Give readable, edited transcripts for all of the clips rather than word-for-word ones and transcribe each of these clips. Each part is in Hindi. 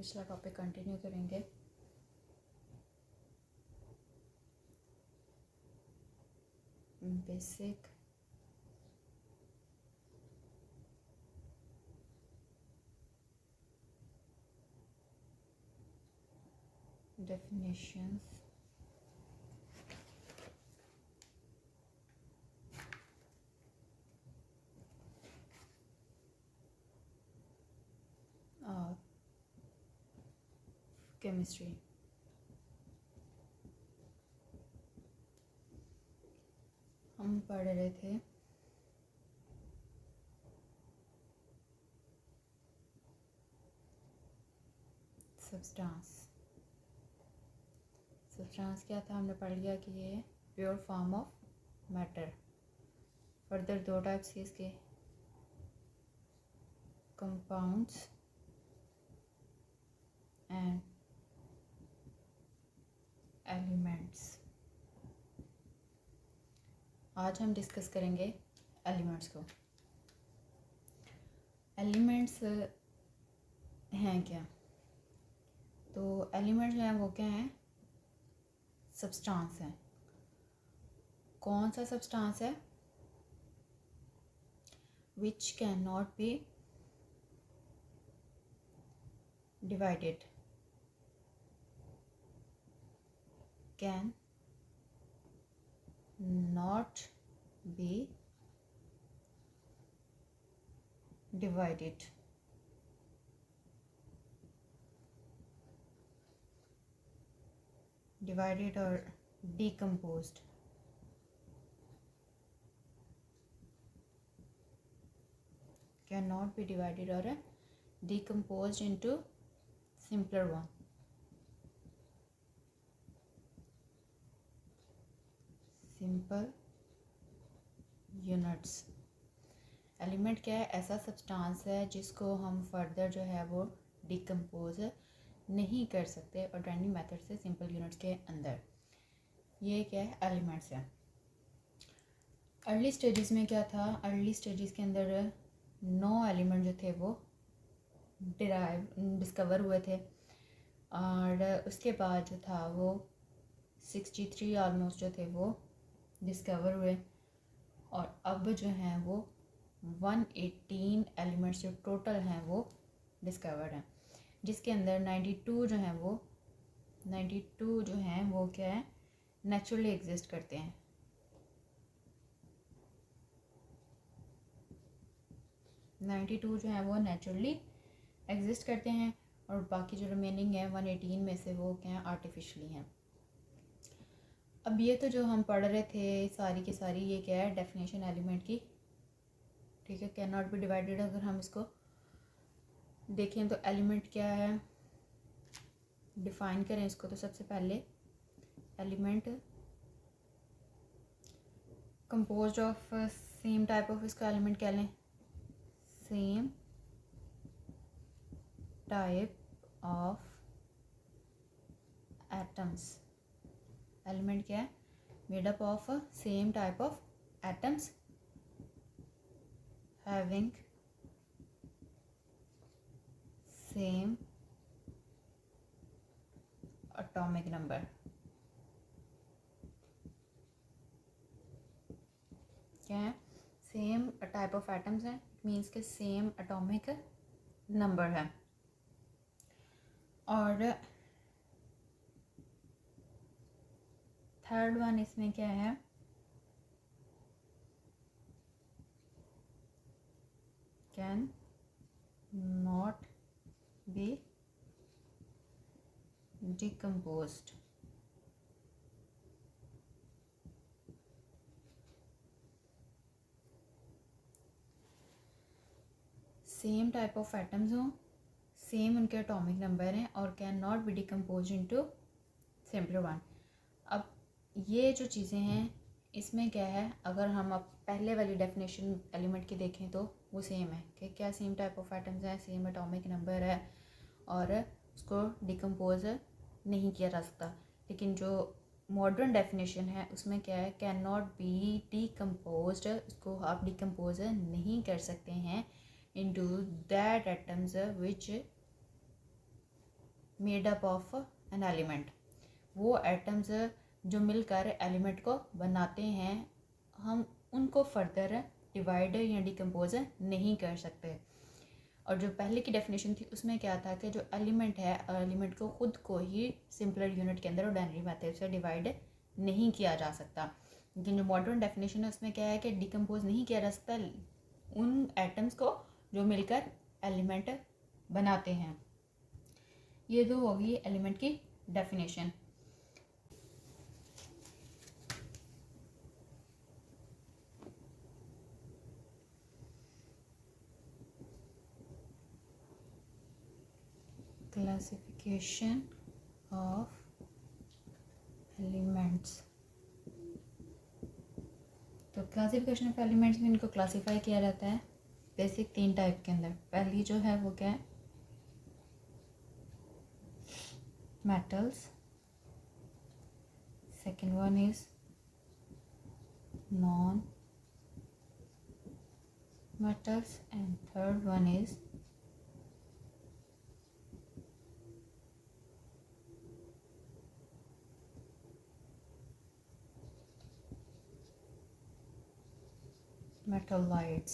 पिछला टॉपिक कंटिन्यू करेंगे। Basic definitions of chemistry। हम पढ़ रहे थे सब्सटेंस। सब्सटेंस क्या था, हमने पढ़ लिया कि ये pure form of matter. Further दो टाइप्स के इसके, कंपाउंड्स एंड एलिमेंट्स। आज हम डिस्कस करेंगे एलिमेंट्स को। एलिमेंट्स हैं क्या? तो एलिमेंट्स जो हैं वो क्या हैं? सब्सटेंस हैं। कौन सा सब्सटेंस है? Which can not be divided, can not be divided, or decomposed। cannot be divided or decomposed into simpler one। Simple units. Element क्या है? ऐसा सब्सटेंस है जिसको हम फर्दर जो है वो डिकम्पोज नहीं कर सकते ऑर्गेनिक मेथड से सिंपल यूनिट्स के अंदर। ये क्या है? एलिमेंट्स है। अर्ली स्टेजेस में क्या था? अर्ली स्टेजेस के अंदर 9 एलिमेंट जो थे वो डिस्कवर हुए थे, और उसके बाद जो था वो 63 ऑलमोस्ट जो थे वो डिस्कवर हुए, और अब जो हैं वो 118 एलिमेंट्स जो टोटल हैं वो डिस्कवर्ड हैं, जिसके अंदर 92 जो हैं वो 92 जो हैं वो क्या है? नेचुरली एग्जिस्ट करते हैं। जो हैं वो नेचुरली एग्जिस्ट करते हैं, और बाकी जो रिमेनिंग है 118 में से वो क्या है? आर्टिफिशली हैं। अब ये तो जो हम पढ़ रहे थे सारी की सारी, ये क्या है? डेफिनेशन एलिमेंट की, ठीक है। कैन नॉट बी डिवाइडेड अगर हम इसको देखें तो एलिमेंट क्या है, डिफाइन करें इसको, तो सबसे पहले element composed of same type of, इसका एलिमेंट कह लें same type of atoms. Element क्या है? Made up of same type of atoms having same atomic number. क्या है? सेम टाइप ऑफ एटम्स हैं, मीन्स के सेम एटॉमिक नंबर है। और थर्ड वन इसमें क्या है? Can not be decomposed. Same type of atoms हों, सेम उनके एटॉमिक नंबर हैं, और can not be decompose into simpler one. अब ये जो चीज़ें हैं इसमें क्या है? अगर हम अब पहले वाली डेफिनेशन एलिमेंट की देखें तो वो सेम है कि क्या सेम टाइप ऑफ एटम्स हैं, सेम एटॉमिक नंबर है, और उसको डिकम्पोज नहीं किया जा सकता। लेकिन जो मॉडर्न डेफिनेशन है उसमें क्या है? कैन नॉट बी डिकम्पोज्ड, उसको आप डिकम्पोज नहीं कर सकते हैं into that atoms which made up of an element, वो एटम्स जो मिलकर एलिमेंट को बनाते हैं, हम उनको फर्दर डिवाइड या डिकम्पोज नहीं कर सकते। और जो पहले की डेफिनेशन थी उसमें क्या था कि जो एलिमेंट है, एलिमेंट को खुद को ही सिंपलर यूनिट के अंदर ऑर्डिनरी मेथड से डिवाइड नहीं किया जा सकता। लेकिन जो मॉडर्न डेफिनेशन है उसमें क्या है कि डिकम्पोज नहीं किया जा सकता उन एटम्स को जो मिलकर एलिमेंट बनाते हैं। ये दो होगी एलिमेंट की डेफिनेशन। Classification of elements. तो क्लासिफिकेशन ऑफ एलिमेंट्स में इनको क्लासीफाई किया जाता है बेसिक 3 टाइप के अंदर। पहली जो है वो क्या है, metals, second one is non metals, and third one is metalloids.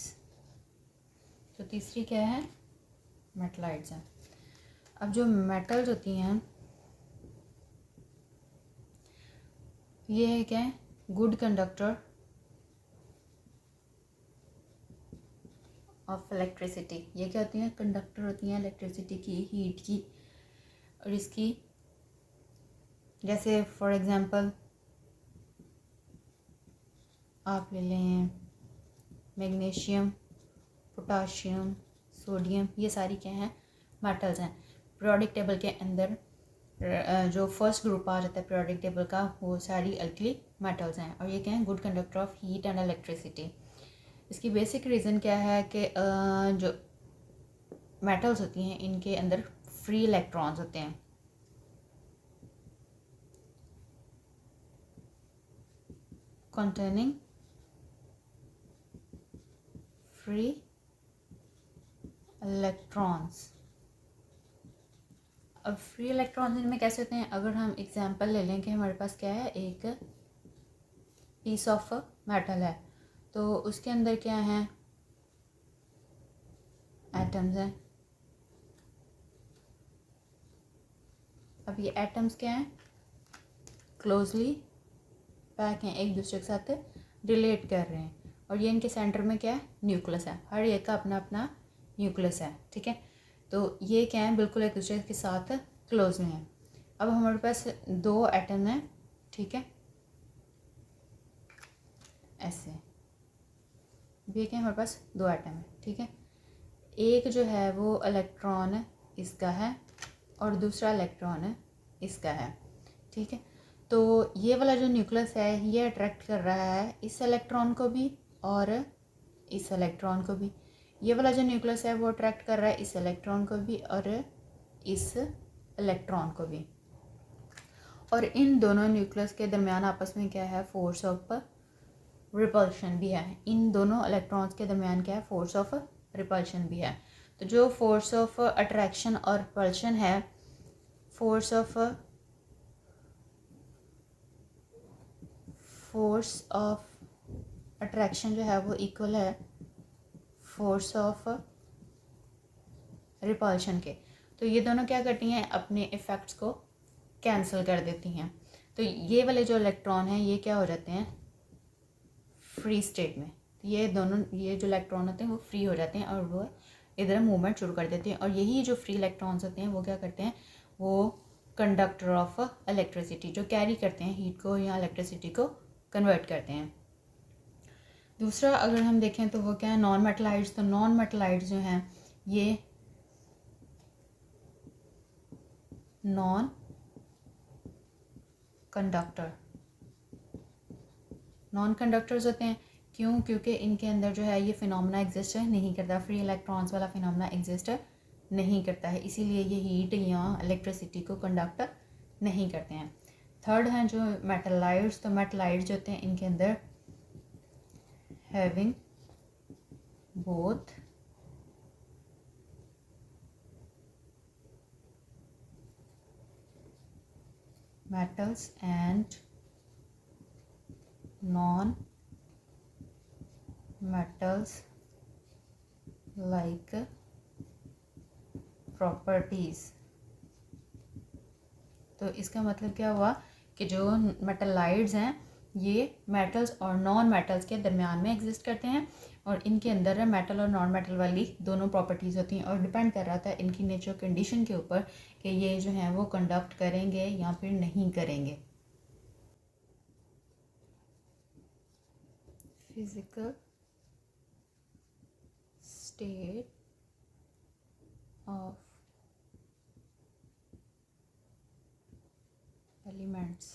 तो तीसरी क्या है, मेटलाइड्स है। अब जो मेटल्स होती हैं ये है क्या है, गुड कंडक्टर ऑफ इलेक्ट्रिसिटी। ये क्या होती हैं, कंडक्टर होती हैं इलेक्ट्रिसिटी की, हीट की। और इसकी जैसे फॉर एग्जांपल आप ले लें मैग्नीशियम, पोटाशियम, सोडियम, ये सारी क्या हैं, मेटल्स हैं। पीरियोडिक टेबल के अंदर जो फर्स्ट ग्रुप आ जाता है पीरियोडिक टेबल का, वो सारी अल्कली मेटल्स हैं। और ये क्या है, good conductor of heat and electricity. इसकी बेसिक रीज़न क्या है कि जो मेटल्स होती हैं इनके अंदर फ्री इलेक्ट्रॉन्स होते हैं। containing free electrons। अब फ्री इलेक्ट्रॉन्स इनमें कैसे होते हैं, अगर हम एग्जांपल ले लें कि हमारे पास क्या है, एक पीस ऑफ मेटल है, तो उसके अंदर क्या है, एटम्स हैं। अब ये एटम्स क्या हैं, क्लोजली पैक हैं, एक दूसरे के साथ रिलेट कर रहे हैं। और ये इनके सेंटर में क्या है, न्यूक्लियस है। हर एक का अपना अपना न्यूक्लियस है, ठीक है। तो ये क्या है, बिल्कुल एक दूसरे के साथ क्लोज में है। अब हमारे पास 2 एटम हैं, ठीक है, ऐसे ये क्या है, हमारे पास 2 एटम है, ठीक है। एक जो है वो इलेक्ट्रॉन इसका है और दूसरा इलेक्ट्रॉन इसका है, ठीक है। तो ये वाला जो न्यूक्लियस है ये अट्रैक्ट कर रहा है इस इलेक्ट्रॉन को भी और इस इलेक्ट्रॉन को भी। ये वाला जो न्यूक्लियस है वो अट्रैक्ट कर रहा है इस इलेक्ट्रॉन को भी और इस इलेक्ट्रॉन को भी। और इन दोनों न्यूक्लियस के दरमियान आपस में क्या है, फोर्स ऑफ रिपल्शन भी है। इन दोनों इलेक्ट्रॉन्स के दरमियान क्या है, फोर्स ऑफ रिपल्शन भी है। तो जो फोर्स ऑफ अट्रैक्शन और रिपल्शन है, फोर्स ऑफ अट्रैक्शन जो है वो इक्वल है फोर्स ऑफ रिपल्शन के। तो ये दोनों क्या करती हैं, अपने इफ़ेक्ट्स को कैंसिल कर देती हैं। तो ये वाले जो इलेक्ट्रॉन हैं ये क्या हो जाते हैं, फ्री स्टेट में। तो ये दोनों, ये जो इलेक्ट्रॉन होते हैं वो फ्री हो जाते हैं और वो इधर मूवमेंट शुरू कर देते हैं। और यही जो फ्री इलेक्ट्रॉन्स होते हैं वो क्या करते हैं, वो कंडक्टर ऑफ इलेक्ट्रिसिटी, जो कैरी करते हैं हीट को या इलेक्ट्रिसिटी को कन्वर्ट करते हैं। दूसरा अगर हम देखें तो वो क्या है, नॉन मेटलाइड्स। तो नॉन मेटलाइड्स जो हैं ये नॉन कंडक्टर्स होते हैं। क्यों, क्योंकि इनके अंदर जो है ये फिनोमेना एग्जिस्ट नहीं करता, फ्री इलेक्ट्रॉन्स वाला फिनोमेना एग्जिस्ट नहीं करता है, इसीलिए ये हीट या इलेक्ट्रिसिटी को कंडक्ट नहीं करते हैं। थर्ड हैं जो मेटलाइड्स। तो मेटलाइड्स जो होते हैं इनके अंदर having metals and non-metals like properties। तो इसका मतलब क्या हुआ कि जो मेटलाइड्स हैं ये मेटल्स और नॉन मेटल्स के दरमियान में एग्जिस्ट करते हैं और इनके अंदर मेटल और नॉन मेटल वाली दोनों प्रॉपर्टीज़ होती हैं और डिपेंड कर रहा था इनकी नेचर कंडीशन के ऊपर कि ये जो हैं वो कंडक्ट करेंगे या फिर नहीं करेंगे। Physical state of elements.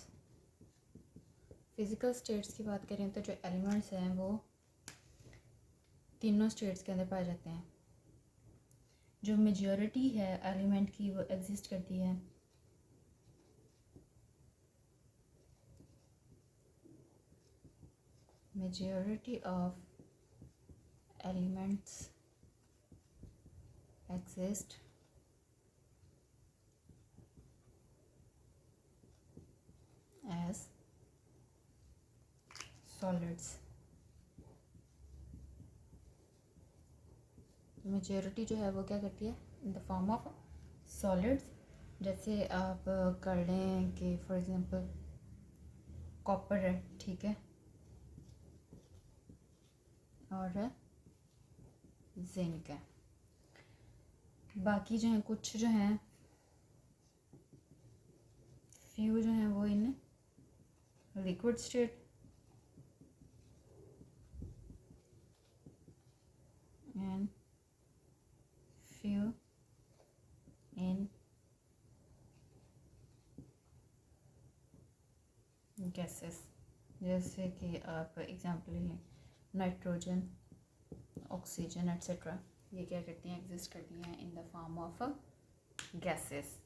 Physical states की बात करें तो जो एलिमेंट्स हैं वो तीनों स्टेट्स के अंदर पाए जाते हैं। जो मेजॉरिटी है एलिमेंट की वो एग्जिस्ट करती है majority of elements exist as solids. Majority जो है वो क्या करती है in the form of solids. जैसे आप कर लें कि फॉर एग्जांपल कॉपर है, ठीक है, और जिंक है। बाकी जो हैं कुछ जो हैं फ्यू जो हैं वो in liquid state and few in gases. जैसे कि आप एग्जांपल लें नाइट्रोजन, ऑक्सीजन एट्सेट्रा, ये क्या करती हैं एग्जिस्ट करती हैं इन द फॉर्म ऑफ गैसेस।